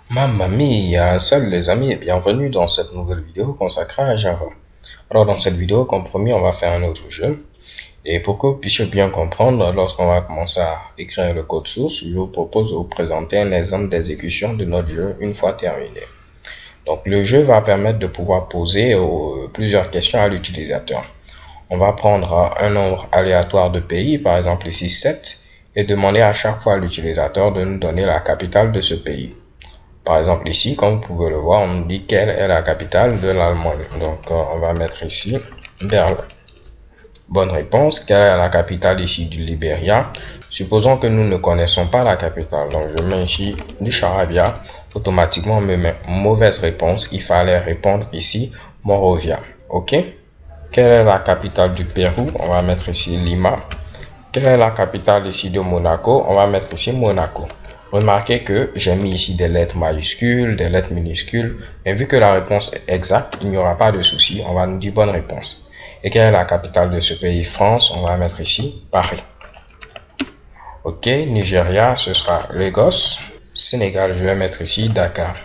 Mamma mia, salut les amis et bienvenue dans cette nouvelle vidéo consacrée à Java. Alors dans cette vidéo, comme promis, on va faire un autre jeu. Et pour que vous puissiez bien comprendre, lorsqu'on va commencer à écrire le code source, je vous propose de vous présenter un exemple d'exécution de notre jeu une fois terminé. Donc le jeu va permettre de pouvoir poser plusieurs questions à l'utilisateur. On va prendre un nombre aléatoire de pays, par exemple ici 7, et demander à chaque fois à l'utilisateur de nous donner la capitale de ce pays. Par exemple ici, comme vous pouvez le voir, on nous dit quelle est la capitale de l'Allemagne. Donc on va mettre ici Berlin. Bonne réponse. Quelle est la capitale ici du Libéria? Supposons que nous ne connaissons pas la capitale. Donc je mets ici du Charabia. Automatiquement on me met mauvaise réponse. Il fallait répondre ici Monrovia. Ok. Quelle est la capitale du Pérou? On va mettre ici Lima. Quelle est la capitale ici de Monaco? On va mettre ici Monaco. Remarquez que j'ai mis ici des lettres majuscules, des lettres minuscules, mais vu que la réponse est exacte, il n'y aura pas de souci, on va nous dire bonne réponse. Et quelle est la capitale de ce pays? France, on va mettre ici Paris. Ok, Nigeria, ce sera Lagos. Sénégal, je vais mettre ici Dakar.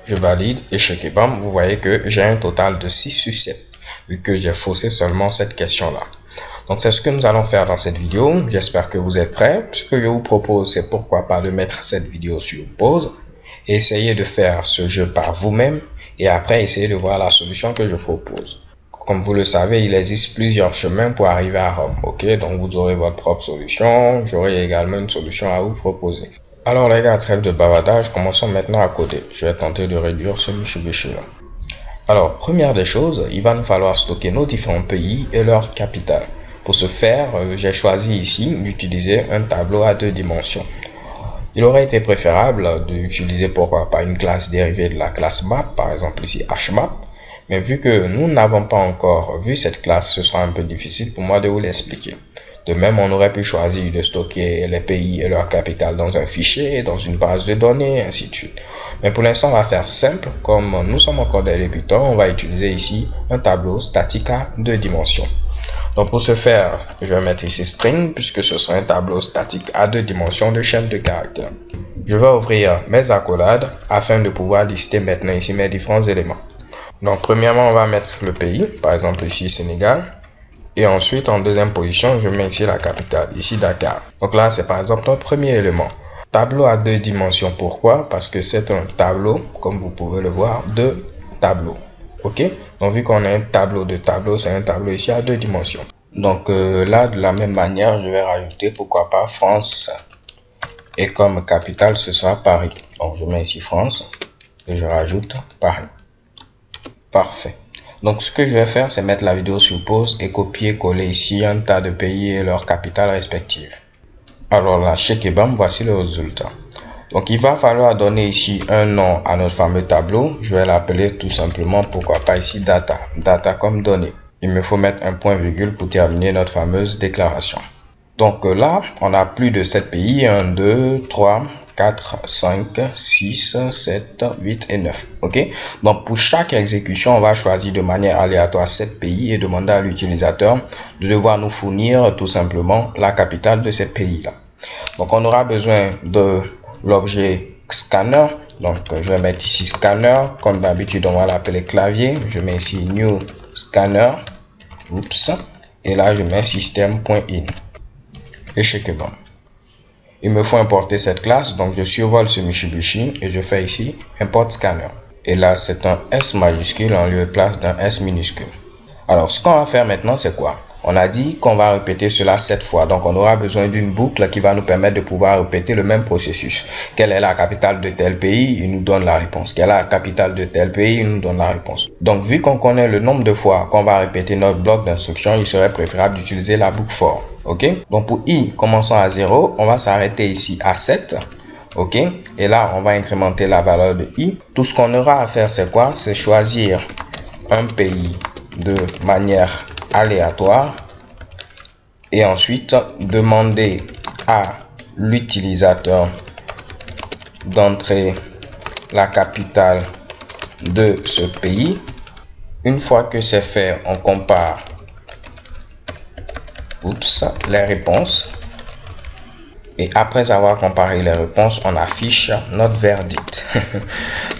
Je valide, échec et bam, vous voyez que j'ai un total de 6 sur 7, vu que j'ai faussé seulement cette question-là. Donc c'est ce que nous allons faire dans cette vidéo. J'espère que vous êtes prêts. Ce que je vous propose, c'est pourquoi pas de mettre cette vidéo sur pause et essayer de faire ce jeu par vous-même et après essayer de voir la solution que je propose. Comme vous le savez, il existe plusieurs chemins pour arriver à Rome. Ok, donc vous aurez votre propre solution. J'aurai également une solution à vous proposer. Alors les gars, trêve de bavardage, commençons maintenant à coder. Je vais tenter de réduire ce Mitsubishi là. Alors, première des choses, il va nous falloir stocker nos différents pays et leur capitale. Pour ce faire, j'ai choisi ici d'utiliser un tableau à 2 dimensions. Il aurait été préférable d'utiliser pourquoi pas une classe dérivée de la classe map, par exemple ici hmap. Mais vu que nous n'avons pas encore vu cette classe, ce sera un peu difficile pour moi de vous l'expliquer. De même, on aurait pu choisir de stocker les pays et leur capitale dans un fichier, dans une base de données, et ainsi de suite. Mais pour l'instant, on va faire simple. Comme nous sommes encore des débutants, on va utiliser ici un tableau statique à 2 dimensions. Donc pour ce faire, je vais mettre ici string puisque ce sera un tableau statique à 2 dimensions de chaîne de caractères. Je vais ouvrir mes accolades afin de pouvoir lister maintenant ici mes différents éléments. Donc premièrement, on va mettre le pays, par exemple ici Sénégal. Et ensuite, en deuxième position, je mets ici la capitale, ici Dakar. Donc là, c'est par exemple notre premier élément. Tableau à 2 dimensions, pourquoi? Parce que c'est un tableau, comme vous pouvez le voir, de tableaux. Ok, donc vu qu'on a un tableau de tableaux, c'est un tableau ici à 2 dimensions. Donc là, de la même manière, je vais rajouter, pourquoi pas, France. Et comme capitale, ce sera Paris. Donc je mets ici France et je rajoute Paris. Parfait. Donc ce que je vais faire, c'est mettre la vidéo sur pause et copier-coller ici un tas de pays et leurs capitales respectives. Alors là, check et bam, voici le résultat. Donc il va falloir donner ici un nom à notre fameux tableau. Je vais l'appeler tout simplement, pourquoi pas ici data. Data comme données. Il me faut mettre un point virgule pour terminer notre fameuse déclaration. Donc là, on a plus de 7 pays. 1, 2, 3, 4, 5, 6, 7, 8 et 9. Ok. Donc pour chaque exécution, on va choisir de manière aléatoire 7 pays et demander à l'utilisateur de devoir nous fournir tout simplement la capitale de ces pays-là. Donc on aura besoin de l'objet scanner. Donc je vais mettre ici scanner. Comme d'habitude, on va l'appeler clavier. Je mets ici new scanner. Oups. Et là, je mets system.in. Et check bon. Il me faut importer cette classe. Donc je survole ce Mitsubishi et je fais ici import scanner. Et là, c'est un S majuscule en lieu et place d'un S minuscule. Alors, ce qu'on va faire maintenant, c'est quoi? On a dit qu'on va répéter cela 7 fois. Donc, on aura besoin d'une boucle qui va nous permettre de pouvoir répéter le même processus. Quelle est la capitale de tel pays? Il nous donne la réponse. Quelle est la capitale de tel pays? Il nous donne la réponse. Donc, vu qu'on connaît le nombre de fois qu'on va répéter notre bloc d'instruction, il serait préférable d'utiliser la boucle for. Ok? Donc, pour i, commençant à 0, on va s'arrêter ici à 7. Ok? Et là, on va incrémenter la valeur de i. Tout ce qu'on aura à faire, c'est quoi? C'est choisir un pays de manière aléatoire et ensuite demander à l'utilisateur d'entrer la capitale de ce pays. Une fois que c'est fait, on compare les réponses Et après avoir comparé les réponses, on affiche notre verdict.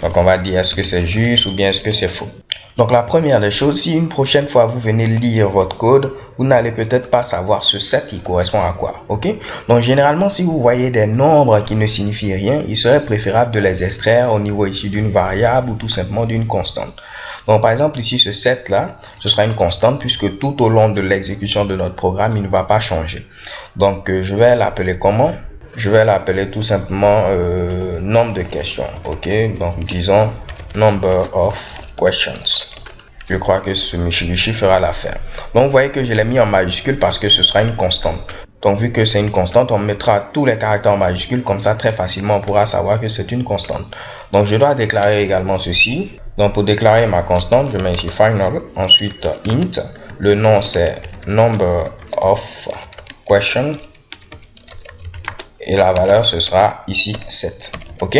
Donc on va dire est-ce que c'est juste ou bien est-ce que c'est faux. Donc la première des choses, si une prochaine fois vous venez lire votre code, vous n'allez peut-être pas savoir ce 7 qui correspond à quoi. Ok? Donc généralement, si vous voyez des nombres qui ne signifient rien, il serait préférable de les extraire au niveau ici d'une variable ou tout simplement d'une constante. Donc par exemple ici ce 7 là, ce sera une constante puisque tout au long de l'exécution de notre programme, il ne va pas changer. Donc je vais l'appeler comment? Je vais l'appeler tout simplement nombre de questions. Ok? Donc disons number of questions. Je crois que ce Mitsubishi fera l'affaire. Donc vous voyez que je l'ai mis en majuscule parce que ce sera une constante. Donc vu que c'est une constante, on mettra tous les caractères en majuscule, comme ça très facilement on pourra savoir que c'est une constante. Donc je dois déclarer également ceci. Donc pour déclarer ma constante, je mets ici final, ensuite int, le nom c'est number of questions et la valeur ce sera ici 7. Ok,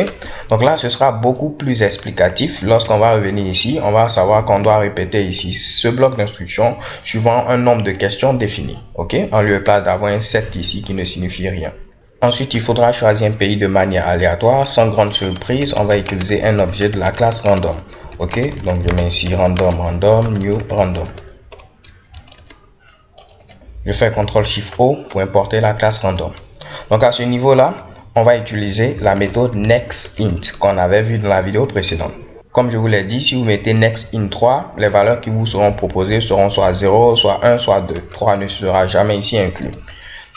donc là ce sera beaucoup plus explicatif. Lorsqu'on va revenir ici, on va savoir qu'on doit répéter ici ce bloc d'instructions suivant un nombre de questions défini. Ok, en lieu et place d'avoir un 7 ici qui ne signifie rien. Ensuite, il faudra choisir un pays de manière aléatoire. Sans grande surprise, on va utiliser un objet de la classe random. Ok, donc je mets ici random, new, random. Je fais CTRL-SHIFT-O pour importer la classe random. Donc à ce niveau-là, on va utiliser la méthode nextInt qu'on avait vu dans la vidéo précédente. Comme je vous l'ai dit, si vous mettez nextInt 3, les valeurs qui vous seront proposées seront soit 0, soit 1, soit 2. 3 ne sera jamais ici inclus.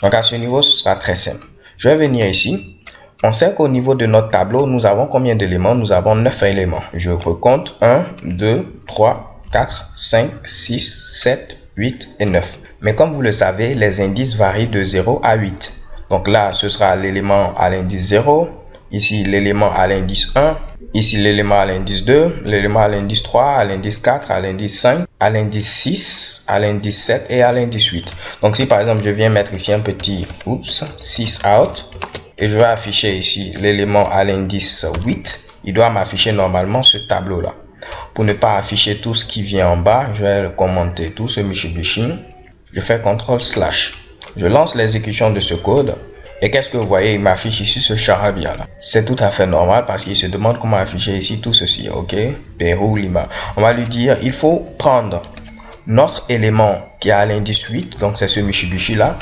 Donc à ce niveau, ce sera très simple. Je vais venir ici. On sait qu'au niveau de notre tableau, nous avons combien d'éléments? Nous avons 9 éléments. Je recompte 1, 2, 3, 4, 5, 6, 7, 8 et 9. Mais comme vous le savez, les indices varient de 0 à 8. Donc là, ce sera l'élément à l'indice 0, ici l'élément à l'indice 1, ici l'élément à l'indice 2, l'élément à l'indice 3, à l'indice 4, à l'indice 5, à l'indice 6, à l'indice 7 et à l'indice 8. Donc si par exemple je viens mettre ici un petit 6 out et je vais afficher ici l'élément à l'indice 8, il doit m'afficher normalement ce tableau là. Pour ne pas afficher tout ce qui vient en bas, je vais commenter tout ce Mitsubishi. Je fais CTRL/. Je lance l'exécution de ce code et qu'est-ce que vous voyez? Il m'affiche ici ce charabia là. C'est tout à fait normal parce qu'il se demande comment afficher ici tout ceci. Ok, Pérou, Lima. On va lui dire il faut prendre notre élément qui est à l'indice 8, donc c'est ce Mitsubishi là.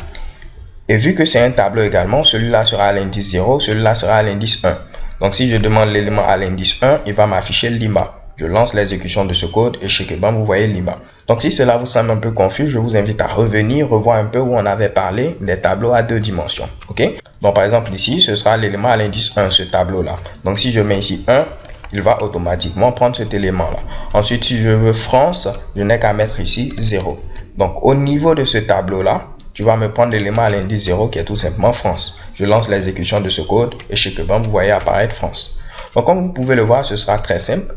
Et vu que c'est un tableau également, celui-là sera à l'indice 0, celui-là sera à l'indice 1. Donc si je demande l'élément à l'indice 1, il va m'afficher Lima. Je lance l'exécution de ce code et chez Kebam, vous voyez Lima. Donc si cela vous semble un peu confus, je vous invite à revenir, revoir un peu où on avait parlé des tableaux à 2 dimensions. Ok, donc par exemple ici, ce sera l'élément à l'indice 1, ce tableau-là. Donc si je mets ici 1, il va automatiquement prendre cet élément-là. Ensuite, si je veux France, je n'ai qu'à mettre ici 0. Donc au niveau de ce tableau-là, tu vas me prendre l'élément à l'indice 0 qui est tout simplement France. Je lance l'exécution de ce code et chez Kebam, vous voyez apparaître France. Donc comme vous pouvez le voir, ce sera très simple.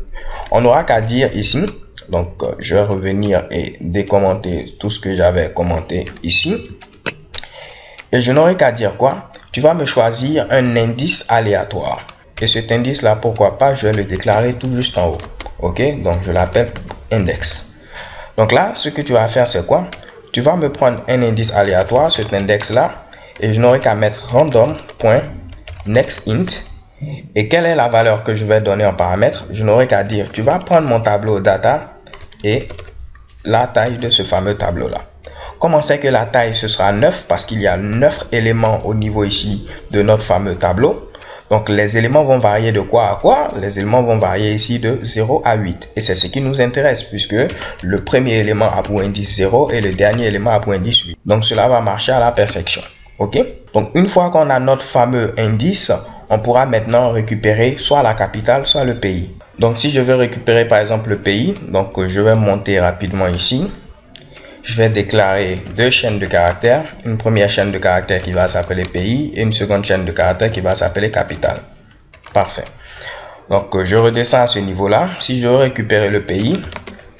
On n'aura qu'à dire ici, donc je vais revenir et décommenter tout ce que j'avais commenté ici. Et je n'aurai qu'à dire quoi? Tu vas me choisir un indice aléatoire. Et cet indice là, pourquoi pas, je vais le déclarer tout juste en haut. Ok, donc je l'appelle index. Donc là, ce que tu vas faire, c'est quoi? Tu vas me prendre un indice aléatoire, cet index là, et je n'aurai qu'à mettre random.nextInt. Et quelle est la valeur que je vais donner en paramètre? Je n'aurai qu'à dire, tu vas prendre mon tableau data et la taille de ce fameux tableau là. Comme on sait que la taille ce sera 9 parce qu'il y a 9 éléments au niveau ici de notre fameux tableau. Donc les éléments vont varier de quoi à quoi? Les éléments vont varier ici de 0 à 8. Et c'est ce qui nous intéresse puisque le premier élément a pour indice 0 et le dernier élément a pour indice 8. Donc cela va marcher à la perfection. Ok? Donc une fois qu'on a notre fameux indice, on pourra maintenant récupérer soit la capitale, soit le pays. Donc si je veux récupérer par exemple le pays, donc je vais monter rapidement ici. Je vais déclarer 2 chaînes de caractères. Une première chaîne de caractères qui va s'appeler pays et une seconde chaîne de caractères qui va s'appeler capitale. Parfait. Donc je redescends à ce niveau-là. Si je veux récupérer le pays,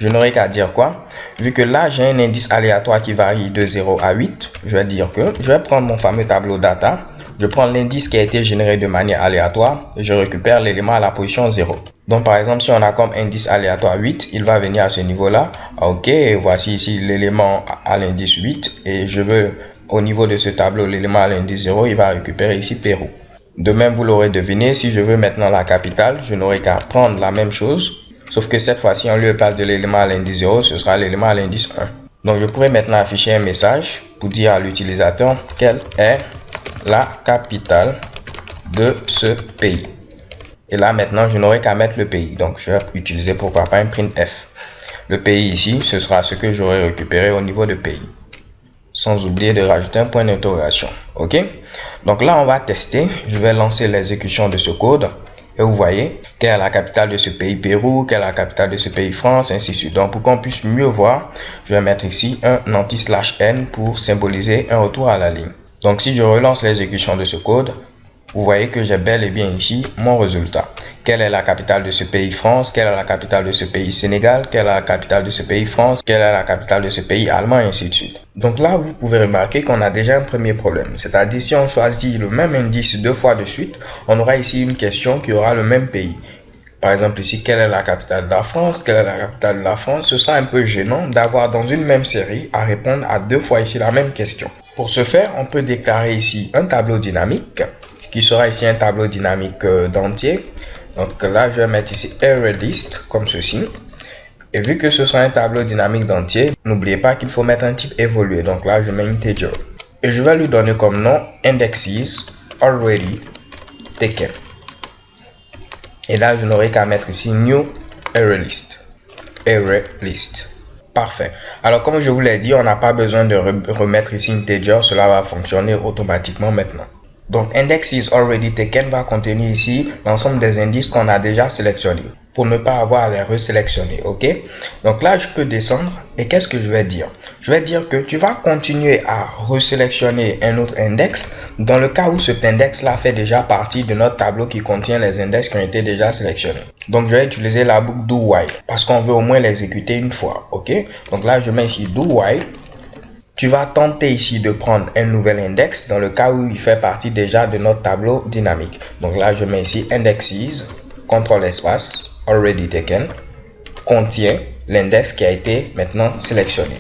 je n'aurai qu'à dire quoi? Vu que là, j'ai un indice aléatoire qui varie de 0 à 8, je vais dire que je vais prendre mon fameux tableau data. Je prends l'indice qui a été généré de manière aléatoire et je récupère l'élément à la position 0. Donc par exemple, si on a comme indice aléatoire 8, il va venir à ce niveau-là. Ok, voici ici l'élément à l'indice 8 et je veux au niveau de ce tableau, l'élément à l'indice 0, il va récupérer ici Pérou. De même, vous l'aurez deviné, si je veux maintenant la capitale, je n'aurai qu'à prendre la même chose, sauf que cette fois-ci, en lieu et place de l'élément à l'indice 0, ce sera l'élément à l'indice 1. Donc, je pourrais maintenant afficher un message pour dire à l'utilisateur quelle est la capitale de ce pays. Et là, maintenant, je n'aurai qu'à mettre le pays. Donc, je vais utiliser pourquoi pas un printf. Le pays ici, ce sera ce que j'aurai récupéré au niveau de pays. Sans oublier de rajouter un point d'interrogation. OK? Donc là, on va tester. Je vais lancer l'exécution de ce code. Et vous voyez quelle est la capitale de ce pays Pérou, quelle est la capitale de ce pays France, ainsi de suite. Donc, pour qu'on puisse mieux voir, je vais mettre ici un anti/n pour symboliser un retour à la ligne. Donc, si je relance l'exécution de ce code, vous voyez que j'ai bel et bien ici mon résultat. Quelle est la capitale de ce pays France? Quelle est la capitale de ce pays Sénégal? Quelle est la capitale de ce pays France? Quelle est la capitale de ce pays Allemand? Et ainsi de suite. Donc là, vous pouvez remarquer qu'on a déjà un premier problème. C'est-à-dire, si on choisit le même indice 2 fois de suite, on aura ici une question qui aura le même pays. Par exemple ici, quelle est la capitale de la France? Quelle est la capitale de la France? Ce sera un peu gênant d'avoir dans une même série à répondre à 2 fois ici la même question. Pour ce faire, on peut déclarer ici un tableau dynamique qui sera ici un tableau dynamique d'entier. Donc là, je vais mettre ici ArrayList comme ceci. Et vu que ce sera un tableau dynamique d'entier, n'oubliez pas qu'il faut mettre un type évolué. Donc là, je mets integer. Et je vais lui donner comme nom indexes already taken. Et là, je n'aurai qu'à mettre ici new ArrayList. ArrayList. Parfait. Alors, comme je vous l'ai dit, on n'a pas besoin de remettre ici integer. Cela va fonctionner automatiquement maintenant. Donc, indexes already taken va contenir ici l'ensemble des indices qu'on a déjà sélectionnés pour ne pas avoir à les resélectionner. OK? Donc là, je peux descendre et qu'est-ce que je vais dire? Je vais dire que tu vas continuer à resélectionner un autre index dans le cas où cet index-là fait déjà partie de notre tableau qui contient les index qui ont été déjà sélectionnés. Donc, je vais utiliser la boucle do while parce qu'on veut au moins l'exécuter une fois. OK? Donc là, je mets ici do while. Tu vas tenter ici de prendre un nouvel index dans le cas où il fait partie déjà de notre tableau dynamique. Donc là, je mets ici indexes, contrôle espace, already taken, contient l'index qui a été maintenant sélectionné.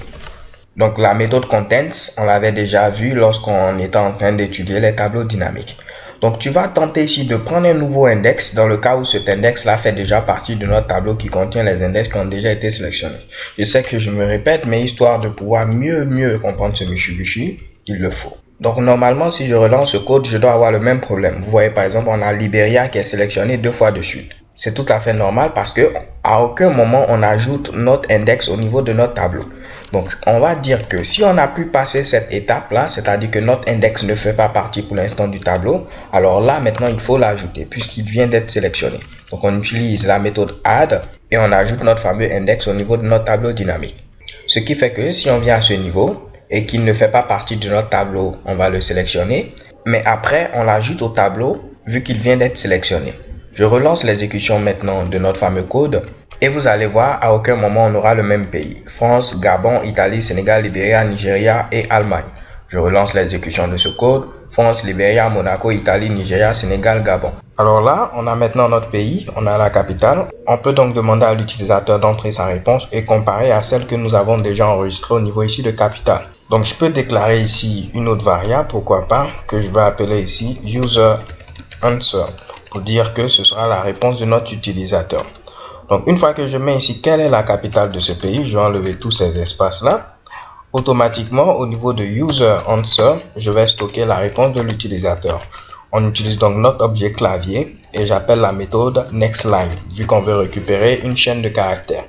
Donc la méthode contents, on l'avait déjà vu lorsqu'on était en train d'étudier les tableaux dynamiques. Donc tu vas tenter ici de prendre un nouveau index dans le cas où cet index là fait déjà partie de notre tableau qui contient les index qui ont déjà été sélectionnés. Je sais que je me répète, mais histoire de pouvoir mieux comprendre ce Mitsubishi, il le faut. Donc normalement, si je relance ce code, je dois avoir le même problème. Vous voyez par exemple, on a Liberia qui est sélectionné 2 fois de suite. C'est tout à fait normal parce que à aucun moment on ajoute notre index au niveau de notre tableau. Donc on va dire que si on a pu passer cette étape là, c'est-à-dire que notre index ne fait pas partie pour l'instant du tableau, alors là maintenant il faut l'ajouter puisqu'il vient d'être sélectionné. Donc on utilise la méthode add et on ajoute notre fameux index au niveau de notre tableau dynamique. Ce qui fait que si on vient à ce niveau et qu'il ne fait pas partie de notre tableau, on va le sélectionner. Mais après on l'ajoute au tableau vu qu'il vient d'être sélectionné. Je relance l'exécution maintenant de notre fameux code et vous allez voir, à aucun moment on aura le même pays. France, Gabon, Italie, Sénégal, Libéria, Nigeria et Allemagne. Je relance l'exécution de ce code. France, Libéria, Monaco, Italie, Nigeria, Sénégal, Gabon. Alors là, on a maintenant notre pays, on a la capitale. On peut donc demander à l'utilisateur d'entrer sa réponse et comparer à celle que nous avons déjà enregistrée au niveau ici de capitale. Donc je peux déclarer ici une autre variable, pourquoi pas, que je vais appeler ici user answer pour dire que ce sera la réponse de notre utilisateur. Donc une fois que je mets ici quelle est la capitale de ce pays, je vais enlever tous ces espaces là. Automatiquement au niveau de user answer, je vais stocker la réponse de l'utilisateur. On utilise donc notre objet clavier et j'appelle la méthode nextLine vu qu'on veut récupérer une chaîne de caractères.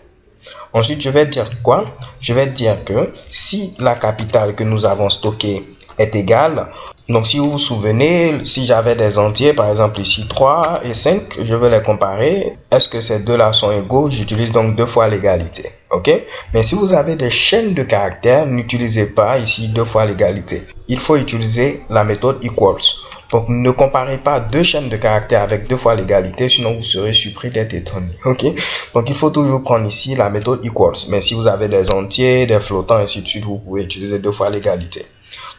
Ensuite je vais dire quoi? Je vais dire que si la capitale que nous avons stockée est égale, donc si vous vous souvenez, si j'avais des entiers, par exemple ici 3 et 5, je vais les comparer. Est-ce que ces deux-là sont égaux? J'utilise donc 2 fois l'égalité. Ok? Mais si vous avez des chaînes de caractères, n'utilisez pas ici 2 fois l'égalité. Il faut utiliser la méthode equals. Donc ne comparez pas 2 chaînes de caractères avec 2 fois l'égalité, sinon vous serez surpris d'être étonné. Ok? Donc il faut toujours prendre ici la méthode equals. Mais si vous avez des entiers, des flottants, ainsi de suite, vous pouvez utiliser 2 fois l'égalité.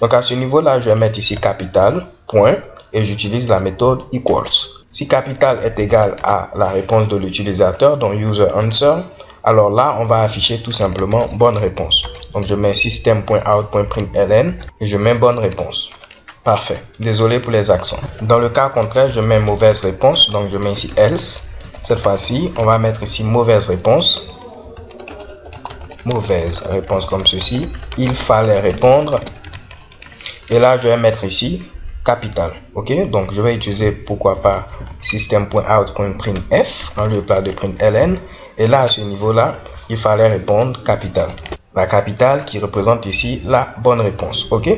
Donc à ce niveau-là, je vais mettre ici capital, point, et j'utilise la méthode equals. Si capital est égal à la réponse de l'utilisateur, donc user answer, alors là, on va afficher tout simplement bonne réponse. Donc je mets system.out.println et je mets bonne réponse. Parfait. Désolé pour les accents. Dans le cas contraire, je mets mauvaise réponse. Donc je mets ici else. Cette fois-ci, on va mettre ici mauvaise réponse. Mauvaise réponse comme ceci. Il fallait répondre. Et là, je vais mettre ici capital. Ok, donc je vais utiliser pourquoi pas system.out.printf en lieu de println. Et là, à ce niveau-là, il fallait répondre capital. La capitale qui représente ici la bonne réponse. Ok,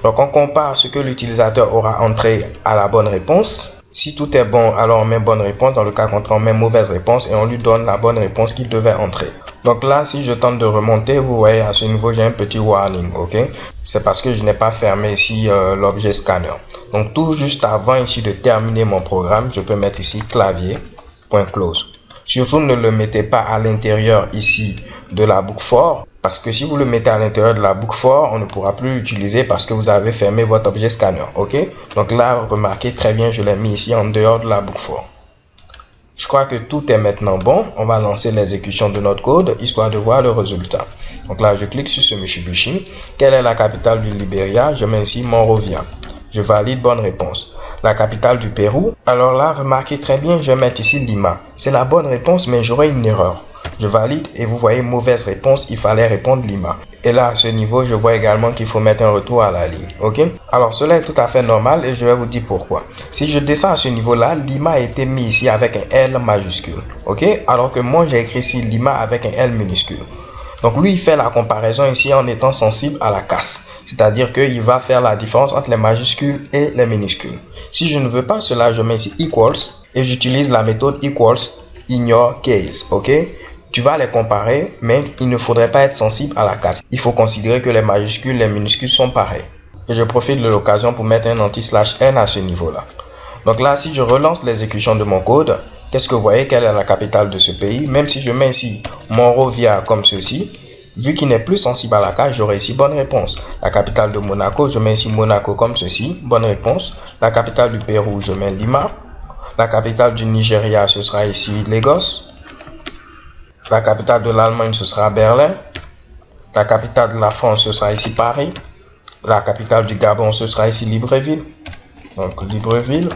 donc on compare ce que l'utilisateur aura entré à la bonne réponse. Si tout est bon, alors on met bonne réponse. Dans le cas contraire, on met mauvaise réponse et on lui donne la bonne réponse qu'il devait entrer. Donc là, si je tente de remonter, vous voyez à ce niveau, j'ai un petit warning. Ok, c'est parce que je n'ai pas fermé ici l'objet scanner. Donc tout juste avant ici de terminer mon programme, je peux mettre ici clavier.close. Surtout ne le mettez pas à l'intérieur ici de la boucle for. Parce que si vous le mettez à l'intérieur de la boucle for, on ne pourra plus l'utiliser parce que vous avez fermé votre objet scanner. Ok, donc là, remarquez très bien, je l'ai mis ici en dehors de la boucle for. Je crois que tout est maintenant bon. On va lancer l'exécution de notre code histoire de voir le résultat. Donc là, je clique sur ce Mitsubishi. Quelle est la capitale du Libéria? Je mets ici Monrovia. Je valide bonne réponse. La capitale du Pérou. Alors là, remarquez très bien, je vais mettre ici Lima. C'est la bonne réponse, mais j'aurai une erreur. Je valide et vous voyez mauvaise réponse, il fallait répondre Lima. Et là, à ce niveau, je vois également qu'il faut mettre un retour à la ligne. Ok, alors cela est tout à fait normal et je vais vous dire pourquoi. Si je descends à ce niveau-là, Lima a été mis ici avec un L majuscule. Ok, alors que moi, j'ai écrit ici Lima avec un L minuscule. Donc lui, il fait la comparaison ici en étant sensible à la casse. C'est-à-dire qu'il va faire la différence entre les majuscules et les minuscules. Si je ne veux pas cela, je mets ici equals et j'utilise la méthode equals in your case. Ok, tu vas les comparer, mais il ne faudrait pas être sensible à la casse. Il faut considérer que les majuscules et les minuscules sont pareils. Et je profite de l'occasion pour mettre un anti/n à ce niveau-là. Donc là, si je relance l'exécution de mon code, qu'est-ce que vous voyez? Quelle est la capitale de ce pays? Même si je mets ici Monrovia comme ceci, vu qu'il n'est plus sensible à la casse, j'aurai ici bonne réponse. La capitale de Monaco, je mets ici Monaco comme ceci, bonne réponse. La capitale du Pérou, je mets Lima. La capitale du Nigeria, ce sera ici Lagos. La capitale de l'Allemagne, ce sera Berlin. La capitale de la France, ce sera ici Paris. La capitale du Gabon, ce sera ici Libreville. Donc Libreville.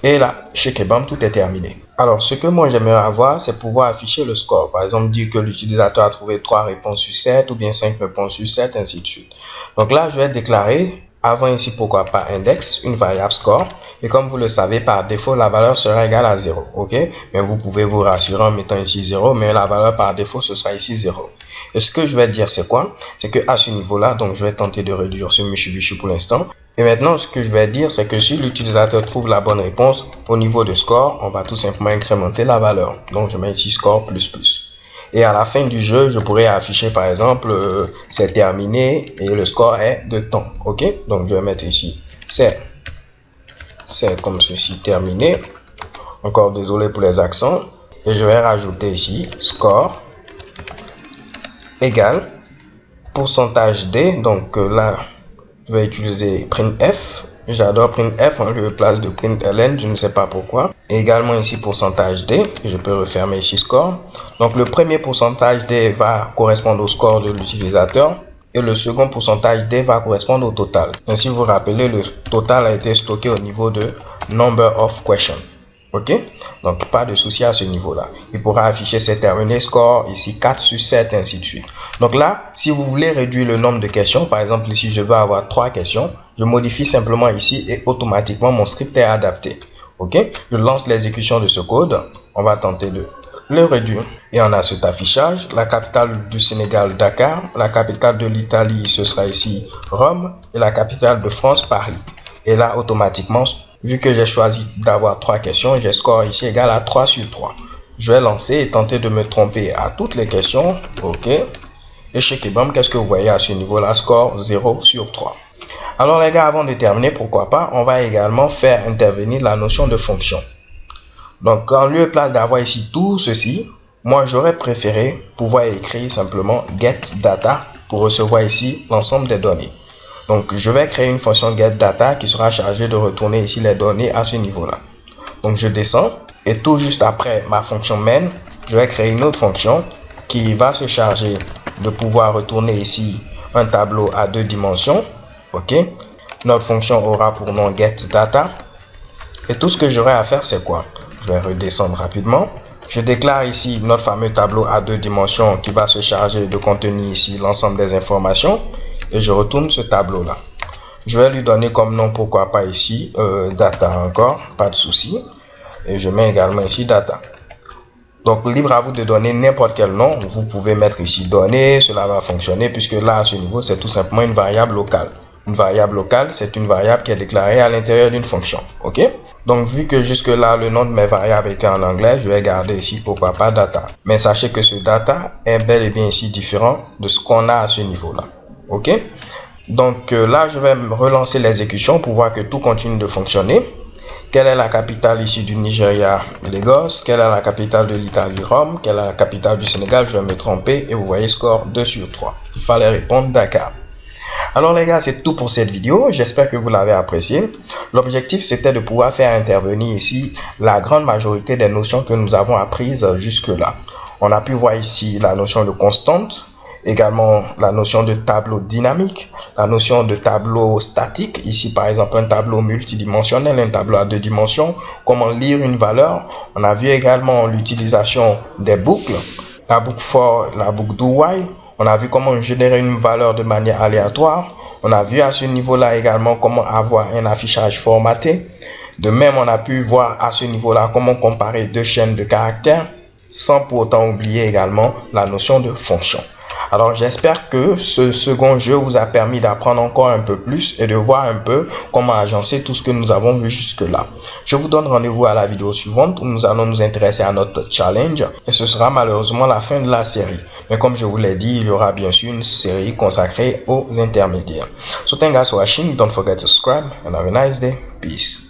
Et là, chez Kebam, tout est terminé. Alors, ce que moi j'aimerais avoir, c'est pouvoir afficher le score. Par exemple, dire que l'utilisateur a trouvé 3 réponses sur 7 ou bien 5 réponses sur 7, ainsi de suite. Donc là, je vais déclarer, avant ici, pourquoi pas index, une variable score. Et comme vous le savez, par défaut, la valeur sera égale à 0. Ok? Mais vous pouvez vous rassurer en mettant ici 0, mais la valeur par défaut, ce sera ici 0. Et ce que je vais dire, c'est quoi? C'est que à ce niveau-là, donc je vais tenter de réduire ce Mitsubishi pour l'instant. Et maintenant, ce que je vais dire, c'est que si l'utilisateur trouve la bonne réponse au niveau de score, on va tout simplement incrémenter la valeur. Donc, je mets ici score plus plus. Et à la fin du jeu, je pourrais afficher par exemple, c'est terminé et le score est de temps. Ok? Donc, je vais mettre ici, c'est comme ceci, terminé. Encore désolé pour les accents. Et je vais rajouter ici, score égale pourcentage D. Donc là, je vais utiliser printf. J'adore printf en lieu de place de println, je ne sais pas pourquoi. Et également ici pourcentage D, et je peux refermer ici score. Donc le premier pourcentage D va correspondre au score de l'utilisateur et le second pourcentage D va correspondre au total. Ainsi vous vous rappelez, le total a été stocké au niveau de number of questions. Ok, donc pas de souci à ce niveau-là. Il pourra afficher c'est terminé, score ici 4 sur 7, ainsi de suite. Donc là, si vous voulez réduire le nombre de questions, par exemple ici je veux avoir 3 questions, je modifie simplement ici et automatiquement mon script est adapté. Ok, je lance l'exécution de ce code, on va tenter de le réduire. Et on a cet affichage, la capitale du Sénégal, Dakar, la capitale de l'Italie, ce sera ici Rome, et la capitale de France, Paris. Et là, automatiquement, vu que j'ai choisi d'avoir 3 questions, j'ai score ici égal à 3 sur 3. Je vais lancer et tenter de me tromper à toutes les questions. Ok. Et chez Kebam, qu'est-ce que vous voyez à ce niveau-là? Score 0 sur 3. Alors les gars, avant de terminer, pourquoi pas, on va également faire intervenir la notion de fonction. Donc, en lieu et place d'avoir ici tout ceci, moi j'aurais préféré pouvoir écrire simplement get data pour recevoir ici l'ensemble des données. Donc, je vais créer une fonction getData qui sera chargée de retourner ici les données à ce niveau-là. Donc, je descends et tout juste après ma fonction main, je vais créer une autre fonction qui va se charger de pouvoir retourner ici un tableau à 2 dimensions. Ok, notre fonction aura pour nom getData. Et tout ce que j'aurai à faire, c'est quoi? Je vais redescendre rapidement. Je déclare ici notre fameux tableau à 2 dimensions qui va se charger de contenir ici l'ensemble des informations. Et je retourne ce tableau-là. Je vais lui donner comme nom, pourquoi pas ici, data encore, pas de souci. Et je mets également ici data. Donc, libre à vous de donner n'importe quel nom. Vous pouvez mettre ici données, cela va fonctionner puisque là, à ce niveau, c'est tout simplement une variable locale. Une variable locale, c'est une variable qui est déclarée à l'intérieur d'une fonction. Ok? Donc, vu que jusque-là, le nom de mes variables était en anglais, je vais garder ici, pourquoi pas, data. Mais sachez que ce data est bel et bien ici différent de ce qu'on a à ce niveau-là. Ok? Donc, là, je vais relancer l'exécution pour voir que tout continue de fonctionner. Quelle est la capitale ici du Nigeria? Lagos. Quelle est la capitale de l'Italie? Rome. Quelle est la capitale du Sénégal? Je vais me tromper. Et vous voyez, score 2 sur 3. Il fallait répondre Dakar. Alors les gars, c'est tout pour cette vidéo. J'espère que vous l'avez apprécié. L'objectif, c'était de pouvoir faire intervenir ici la grande majorité des notions que nous avons apprises jusque-là. On a pu voir ici la notion de constante, également la notion de tableau dynamique, la notion de tableau statique, ici par exemple un tableau multidimensionnel, un tableau à 2 dimensions, comment lire une valeur. On a vu également l'utilisation des boucles, la boucle for, la boucle do while. On a vu comment générer une valeur de manière aléatoire. On a vu à ce niveau-là également comment avoir un affichage formaté. De même, on a pu voir à ce niveau-là comment comparer deux chaînes de caractères, sans pour autant oublier également la notion de fonction. Alors j'espère que ce second jeu vous a permis d'apprendre encore un peu plus et de voir un peu comment agencer tout ce que nous avons vu jusque-là. Je vous donne rendez-vous à la vidéo suivante où nous allons nous intéresser à notre challenge et ce sera malheureusement la fin de la série. Mais comme je vous l'ai dit, il y aura bien sûr une série consacrée aux intermédiaires. So thank you guys for watching. Don't forget to subscribe and have a nice day. Peace.